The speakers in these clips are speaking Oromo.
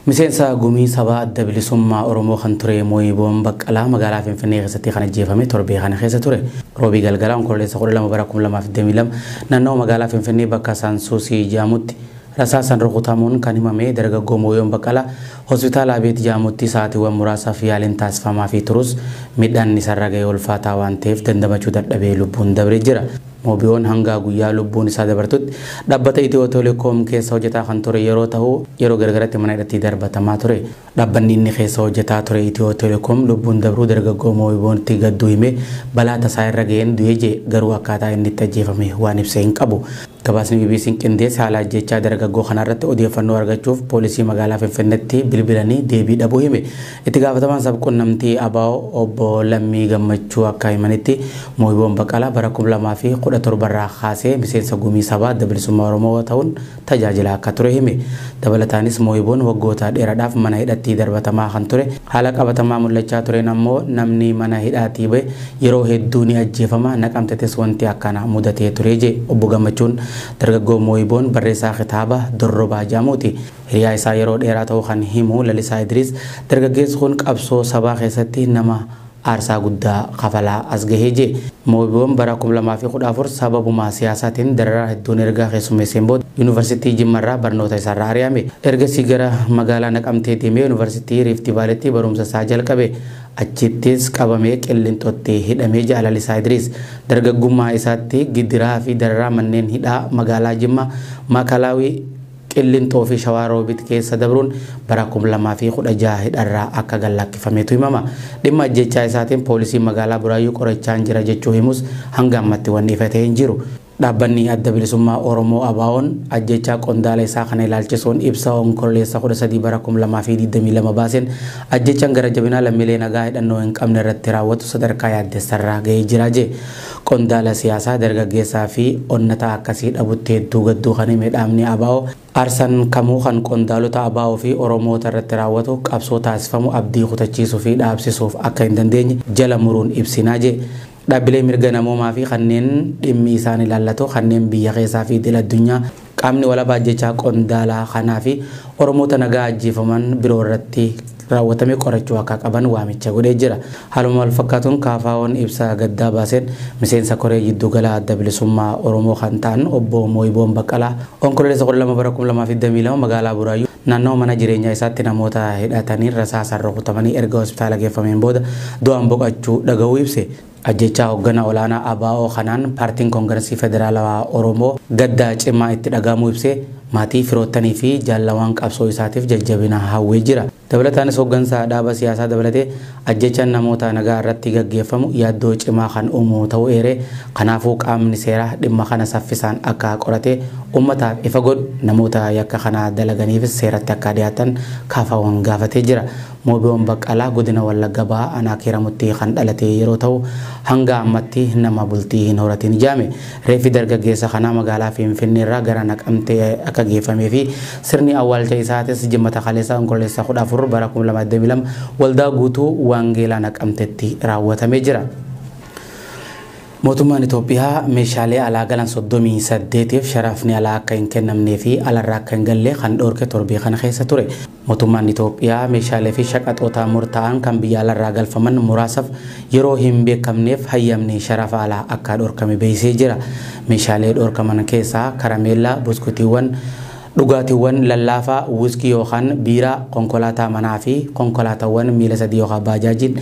miseensa gumii sabaa adda bilisummaa Oromoo kan ture Mooyiboon Baqqalaa magaalaa Finfinnee keessatti kan ajjeefame torbee kana keessa ture. Roobii galgalaa onkololeessa 12 bara 2022 naannoo magaalaa Finfinnee bakka Saansuusii jedhamutti rasaasan rukutamuun kan himame dargaggoo Mooyiboon Baqqalaa hospitaala Abeet jedhamutti sa'aatiiwwan muraasaaf yaaliin taasifamaa fi turus midhaan isarra ga'ee ulfaataa waan ta'eef dandamachuu dadhabee lubbuun dabree jira. Mooyiboon hanga guyyaa lubbuun isaa dabartutti dhaabbata Itiyoo Telekoom keessa hojjetaa kan ture yeroo ta'u yeroo gargaraatti mana hidhaatti darbatamaa ture. Dhaabbanni inni keessa hojjetaa ture Itiyoo Telekoom lubbuun dabruu dargaggoo Mooyiboonitti gadduu himee balaa tasaa irra ga'een du'ee garuu akkaataa inni itti ajjeefame waan ibsee hin qabu. Gabaasni BBC'n qindeesse haala ajjechaa dargaggoo kanarratti odeeffannoo argachuuf poolisii magaalaa Finfinneetti bilbilanii deebii dhabuu hime. Itti gaafatamaan sabquunnamtii ABO obbo Lammii Gammachuu akka himanitti Mooyiboon Baqqalaa bara 2017 irraa kaasee miseensa gumii sabaa adda bilisummaa Oromoo ta'uun tajaajilaa akka ture hime. Dabalataanis Mooyiboon waggoota dheeraadhaaf mana hidhaatti darbatamaa kan ture. Haala qabatamaa mul'achaa tureen ammoo namni mana hidhaatii ba'e yeroo hedduu ni ajjeefama naqamtetes wanti akkana mudatee ture jedhe obbo Gammachuun. Dargaggoo Mooyiboon barreessaa kitaaba Dorrobaa jedhamuuti. Hiriyaa isaa yeroo dheeraa ta'uu kan himu Lalisaa Idris dargaggeessi kun qabsoo sabaa keessatti nama aarsaa guddaa kafalaa as gahee jedhe. Mooyiboon bara 2014 sababuma siyaasaatiin dararaa hedduun erga keessummeesseen booda Yuunivarsiitii Jimmaarraa barnoota isaarraa ari'ame. Ergasii gara magaalaa Naqamtee deemee Yuunivarsiitii Riifti Vaaleetti barumsa isaa jalqabe. Achittis qabamee qilleenxootti hidhamee jira Lalisaa Idris. Dargaggummaa isaatti gidiraa fi dararaa manneen hidhaa magaalaa Jimmaa Maakalaawii qilleenxoo fi Shawaaroobiit keessa dabruun bara 2016 hidharraa akka gallakkifameetu himama. Dhimma ajjechaa isaatiin poolisiin magaalaa Buraayyuu qorachaa jira jechuu himus hanga ammatti wanni ifatee hin jiru. Dhaabbanni adda bilisummaa Oromoo ABO'n ajjechaa qondaala isaa kana ilaalchisuun ibsa onkololeessa 13 bara 2022 baaseen ajjechaan gara jabinaa lammiilee nagaa hidhannoo hin qabne irratti raawwatu sadarkaa yaaddessarraa ga'ee jira jedhe. Qondaala siyaasaa dargaggeessaa fi onnataa akkasii dhabutti hedduu gadduu kan hime dhaabni ABO aarsan kamuu kan qondaalota ABO fi Oromoota irratti raawwatu qabsoo taasifamu abdii kutachiisuu fi dhaabsisuuf akka hin dandeenye jala muruun ibsinaa jedhe. Dhaabbilee mirga namoomaa fi kanneen dhimmi isaan ilaallatu kanneen biyya keessaa fi idil addunyaa qaamni walabaa ajjechaa qondaalaa kanaa fi Oromoota nagaa ajjeefaman biroo irratti raawwatame qorachuu akka qaban waamicha godhee jira. Haaluma wal fakkaatuun KFO'n ibsa gaddaa baaseen miseensa koree gidduu gala adda bilisummaa Oromoo kan ta'an obbo Mooyiboon Baqqalaa onkololeessa 12 bara 2022 magaalaa Buraayyuu naannoo mana jireenyaa isaatti namoota hidhatanii rasaasaan rukutamanii erga hospitaala geeffameen booda du'aan boqachuu dhaga'uu ibse. Ajjechaa hoogganaa olaanaa ABO kanaan paartiin koongiresii federaalawaa Oromoo gaddaa cimaa itti dhagahamuu ibsee maatii firoottanii fi jaallawwan qabsoo isaatiif jajjabina hawwee jira. Dabalataanis hooggansa dhaaba siyaasaa dabalatee ajjechaan namoota nagaa irratti gaggeeffamu yaaddoo cimaa kan uumu ta'uu eeree kanaafuu qaamni seeraa dhimma kana saffisaan akka qoratee uummataaf ifa godhu namoota yakka kana dalaganiifis seeratti akka dhiyaatan KFO'n gaafatee jira. Mooyiboon Baqqalaa godina Wallagga Bahaa aanaa Kiiramutti kan dhalate yeroo ta'u hanga ammatti nama bultii hin horatin ijaame. Reeffi dargaggeessa kanaa magaalaa Finfinneerraa gara Naqamtee akka geeffamee fi sirni awwaalcha isaatis jimmata kaleessaa onkololeessa 14 bara 2022 waldaa guutuu Waangeelaa Naqamteetti raawwatamee jira. Mootummaan Itoophiyaa meeshaalee alaa galan 38f sharafni alaa akka hin kennamnee fi alarraa akka hin galle kan dhoorke torbee kana keessa ture. Mootummaan Itoophiyaa meeshaalee fi shaqaxoota murtaa'an kan biyya alarraa galfaman muraasaaf yeroo hin beekamneef hayyamni sharafa alaa akka dhoorkame beeksisee jira. Meeshaalee dhoorkaman keessaa karameellaa, buskutiiwwan, dhugaatiiwwan lallaafaa, wuskii yookaan biiraa, konkolaataa manaa fi konkolaataawwan miila sadii yookaan baajaajiin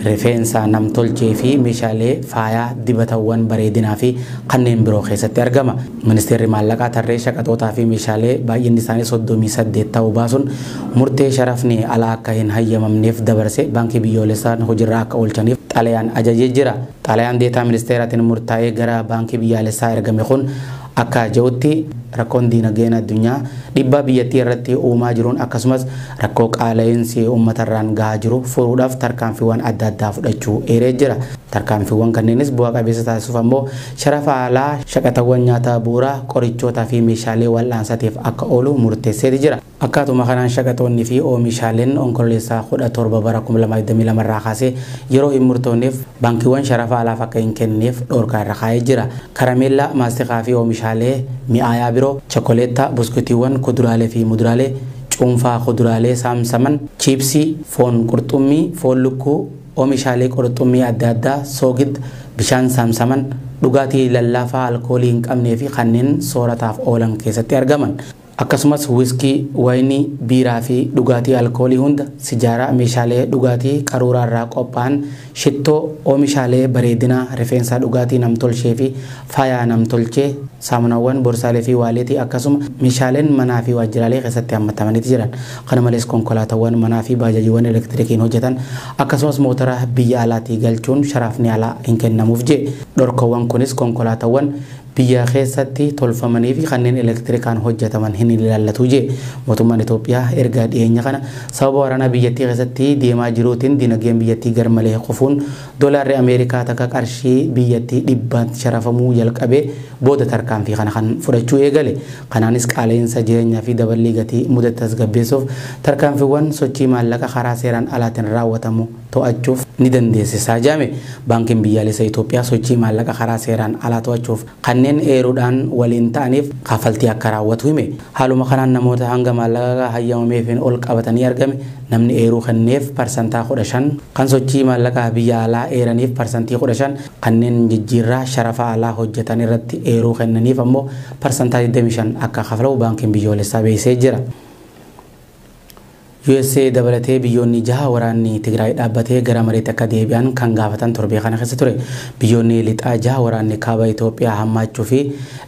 rifeensa namtolchee fi meeshaalee faayaa dibatawwan bareedinaa fi kanneen biroo keessatti argama. Ministeerri maallaqaa tarree shaqaxootaa fi meeshaalee baay'inni isaanii 38 ta'uu baasuun murtee sharafni alaa akka hin hayyamamneef dabarse baankii biyyoolessaan hojiirra akka oolchaniif xalayaan ajajee jira. Xalayaan deetaa ministeeraatiin murtaa'ee gara baankii biyyaalessaa ergame kun akka jedhutti rakkoon diinagdee addunyaa dhiibbaa biyyattii irratti uumaa jiruun akkasumas rakkoo qaala'insi uummatarraan gahaa jiru furuudhaaf tarkaanfiiwwan adda addaa fudhachuu eeree jira. Tarkaanfiiwwan kanneenis bu'aa qabeessa taasisuuf ammoo sharafa alaa shaqaxawwan nyaataa bu'uuraa qorichootaa fi meeshaalee wal'aansaatiif akka oolu murteessee jira. Akkaatuma kanaan shaqaxoonni fi oomishaaleen onkololeessa 17 bara 2022 irraa kaasee yeroo hin murtoofneef baankiiwwan sharafa alaaf akka hin kenneef dhoorkaa irra kaa'ee jira. Karameellaa, maastiqaa fi oomishaalee mi'aayaa biroo, chokoleettaa, buskutiiwwan, kuduraalee fi muduraalee cuunfaa kuduraalee saamsaman, chiipsii, foon qurxummii, foon lukkuu, oomishaalee qurxummii adda addaa, soogidda, bishaan saamsaman, dhugaatii lallaafaa alkoolii hin qabnee fi kanneen soorataaf oolan keessatti argaman. Akkasumas wiskii, waynii, biiraa fi dhugaatii alkoolii hunda, sijaaraa, meeshaalee dhugaatii qaruuraa irraa qophaa'an, shittoo, oomishaalee bareedinaa, rifeensa dhugaatii namtolchee fi faaya namtolchee, saamunawwan, borsaalee fi waaleetii akkasuma meeshaaleen manaa fi waajjiraalee keessatti hammatamanii jiran. Kana malees konkolaataawwan manaa fi baajajiiwwan elektirikiin hojjetan akkasumas motora biyya alaatii galchuun sharaafni alaa hin kennamuuf jedhe. Dhorkawwan kunis konkolaataawwan biyya keessatti tolfamanii fi kanneen elektirikaan hojjetaman hin ilaallatu jedhe. Mootummaan Itoophiyaa erga dhiyeenya kana sababa waraana biyyattii keessatti deemaa jiruutiin dinagdeen biyyattii garmalee qufuun doolaarri Ameerikaa takka qarshii biyyattii dhibbaan sharafamuu jalqabee booda tarkaanfii kana kan fudhachuu eegale. Kanaanis qaala'insa jireenyaa fi daballii gatii mudate tasgabbeessuuf tarkaanfiiwwan sochii maallaqa karaa seeraan alaatiin raawwatamu to'achuuf ni dandeessisaa jedhame. Baankiin biyyaalessa Itoophiyaa sochii maallaqa karaa seeraan alaa to'achuuf kanneen eeruudhaan waliin ta'aniif kaffaltii akka raawwatu hime. Haaluma kanaan namoota hanga maallaqa hayyamameefiin ol qabatanii argame namni eeruu kenneef parsantaa 15, kan sochii maallaqaa biyya alaa eeraniif parsantii 15, kanneen jijjiirraa sharafa alaa hojjetan irratti eeruu kennaniif ammoo parsantaa 25 akka kafalu baankiin biyyoolessaa beeksisee jira. USA dabalatee biyyoonni 6 waraanni Tigraay dhaabbatee gara mareetti akka deebi'an kan gaafatan torbee kana keessa ture. Biyyoonni lixaa 6 waraanni kaaba Itoophiyaa hammaachuu fi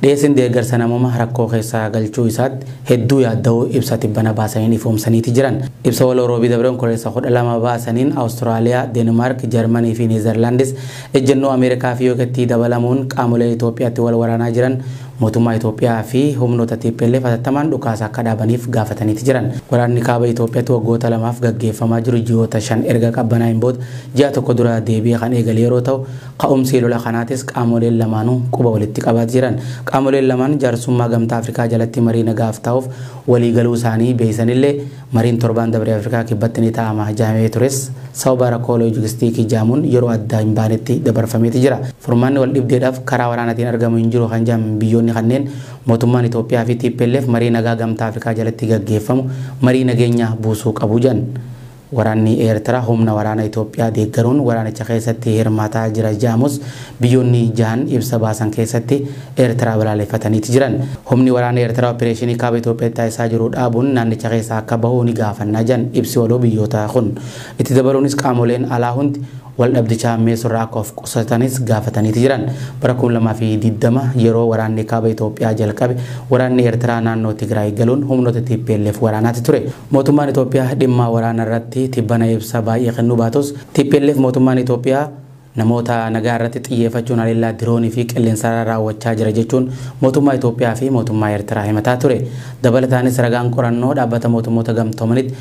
dhiyeessin deeggarsa namummaa rakkoo keessa galchuu isaatti hedduu yaadda'uu ibsa tibbana baasaniin ifoomsaniiti jiran. Ibsa waloo roobii dabreen koleessa 12 baasaniin Awustiraaliyaa, Deenmaark, Jarmanii fi Neezerlaandis ejjennoo Ameerikaa fi UK'tti dabalamuun qaamolee Itoophiyaatti wal waraanaa jiran mootummaa Itoophiyaa fi humnoota TPLF hatattamaan dhukaasa akka dhaabaniif gaafataniiti jiran. Waraanni kaaba Itoophiyaatti waggoota 2 gaggeeffamaa jiru ji'oota 5 erga qabbanaa'een booda ji'a tokko dura deebi'ee kan eegale yeroo ta'u ka'umsi lola kanaatis qaamoleen lamaanuu quba walitti qabataa jiran. Qaamoleen lamaan jaarsummaa gamtaa Afrikaa jalatti marii nagaaf ta'uuf walii galuu isaanii beeksisanillee mariin torbaan dabree Afrikaa kibbatti ni taa'ama jedhamee tures sababa rakkoo loojistiikii jaamuun yeroo adda hin baanetti dabarfameeti jira. Furmaanni wal dhibdeedhaaf karaa waraanaatiin argamu hin jiru kan jedhan biyyoonni kanneen mootummaan Itoophiyaa fi TPLF marii nagaa gamtaa Afrikaa jalatti gaggeeffamu marii nageenya buusuu qabu jedhan. Waraanni Eertiraa humna waraana Itoophiyaa deeggaruun waraanicha keessatti hirmaataa jira jedhamus biyyoonni 6 ibsa baasan keessatti Eertiraa balaaleffataniiti jiran. Humni waraana Eertiraa opereeshinii kaaba Itoophiyaa taasisaa jiru dhaabuun naannicha keessaa akka bahu ni gaafannaa jedhan ibsi waloo biyyoota kun. Itti dabaluunis qaamoleen alaa hundi wal dhabdichaa meesurraa akka of qusatanis gaafataniiti jiran. Bara 2020 yeroo waraanni kaaba Itoophiyaa jalqabe waraanni Eertiraa naannoo Tigraay galuun humnoota TPLF waraanaati ture. Mootummaan Itoophiyaa dhimma waraana irratti tibbana ibsa baay'ee kennuu baatus TPLF mootummaan Itoophiyaa namoota nagaa irratti xiyyeeffachuun haleellaa diroonii fi qilleensarraa raawwachaa jira jechuun mootummaa Itoophiyaa fi mootummaa Eertiraa himataa ture. Dabalataanis ragaan qorannoo dhaabbata mootummoota gamtoomanitti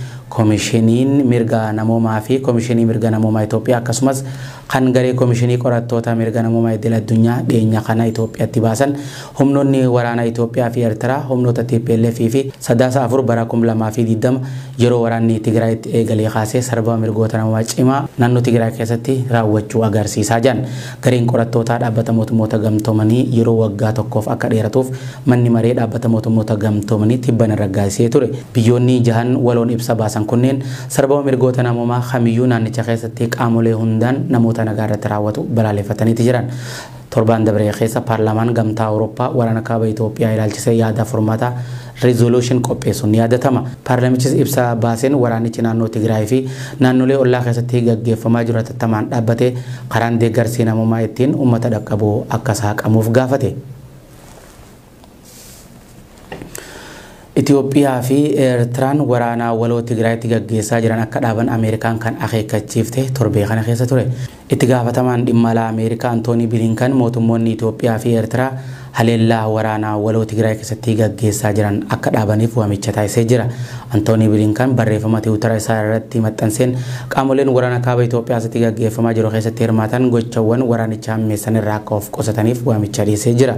koomishiniin mirga namoomaa fi koomishinii mirga namoomaa Itoophiyaa akkasumas kan garee koomishinii qorattoota mirga namoomaa idil addunyaa dhiyeenya kana Itoophiyaatti baasan humnoonni waraana Itoophiyaa fi Eertiraa humnoota TPLF fi sadaasa 4 bara 2020 yeroo waraanni Tigraayitti eegalee kaasee sarbama mirgoota namoomaa cimaa naannoo Tigraay keessatti raawwachuu agarsiisaa jiran. Gareen qorattootaa dhaabbata mootummoota gamtoomanii yeroo waggaa tokkoof akka dheeratuuf manni maree dhaabbata mootummoota gamtoomanii tibbana raggaasisee ture. Biyyoonni 6 waloon ibsa baasan kunneen sarbama mirgoota namoomaa kamiyyuu naannicha keessatti qaamolee hundaan namoota nagaa irratti raawwatu balaaleffataniiti jiran. Torbaan dabree keessa paarlaamaan gamtaa Awurooppaa waraana kaaba Itoophiyaa ilaalchisee yaada furmaataa resolution qopheessuun ni yaadatama. Paarlaamichis ibsa baaseen waraanichi naannoo Tigraay fi naannolee ollaa keessatti gaggeeffamaa jiru hatattamaan dhaabbatee karaan deeggarsi namummaa ittiin uummata dhaqqabu akka saaqamuuf gaafate. Itoophiyaa fi Eertiraan waraana waloo Tigraayitti gaggeessaa jiran akka dhaaban Ameerikaan kan akeekkachiifte torbee kana keessa ture. Itti gaafatamaan dhimma alaa Ameerikaa Antoonii Bilinkan mootummoonni Itoophiyaa fi Eertiraa haleellaa waraanaa waloo Tigraay keessatti gaggeessaa jiran akka dhaabaniif waamicha taasisee jira. Antoonii Bilinkan barreeffama Tiwutara isaa irratti maxxanseen qaamoleen waraana kaaba Itoophiyaa keessatti gaggeeffamaa jiru keessatti hirmaatan gochawwan waraanicha hammeessan irraa akka of qusataniif waamicha dhiyeessee jira.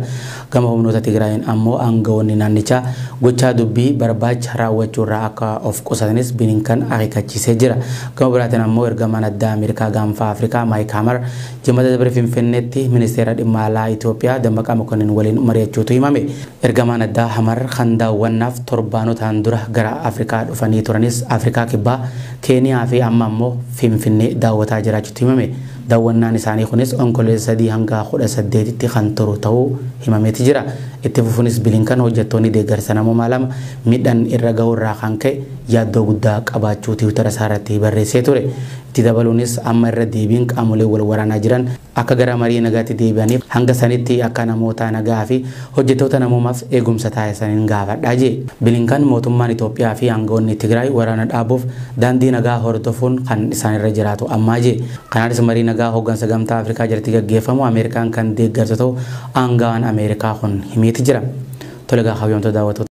Gama humnoota Tigraayin ammoo aangawoonni naannichaa gochaa dubbii barbaacha raawwachuu irraa akka of qusatanis Bilinkan akeekkachiisee jira. Gama biraatiin ammoo ergamaan addaa Ameerikaa gaanfa Afrikaa Maayik Hamar jimaata dabre Finfinneetti ministeera dhimma alaa Itoophiyaa Dammaqaa Mokonnin waliin mari'achuutu himame. Ergamaan addaa Hamar kan daawwannaaf torbaanotaan dura gara Afrikaa dhufanii turanis Afrikaa kibbaa Keeniyaa fi amma immoo Finfinnee daawwataa jiraachuutu himame. Daawwannaan isaanii kunis onkololeessa 3 hanga 18tti kan turu ta'uu himameeti jira. Itti fufuunis Bilinkan hojjettoonni deeggarsa namoomaa lama midhaan irra gahurraa kan ka'e yaaddoo guddaa qabaachuu Tiwutara isaarratti barreessee ture. Itti dabaluunis amma irra deebiin qaamolee wal waraanaa jiran akka gara marii nagaatti deebi'aniif hanga sanitti akka namoota nagaa fi hojjettoota namoomaaf eegumsa taasisaniin gaafadhaa jee. Bilinkan mootummaan Itoophiyaa fi aangawoonni Tigraay waraana dhaabuuf daandii nagaa hordofuun kan isaan irra jiraatu ammaa jee. Kanaanis marii nagaa hooggansa gamtaa Afrikaa jalatti gaggeeffamu Ameerikaan kan deeggarsa ta'u aangawaan Ameerikaa kun himeeti jira. Tolegaa hawwamtoota daawwattoota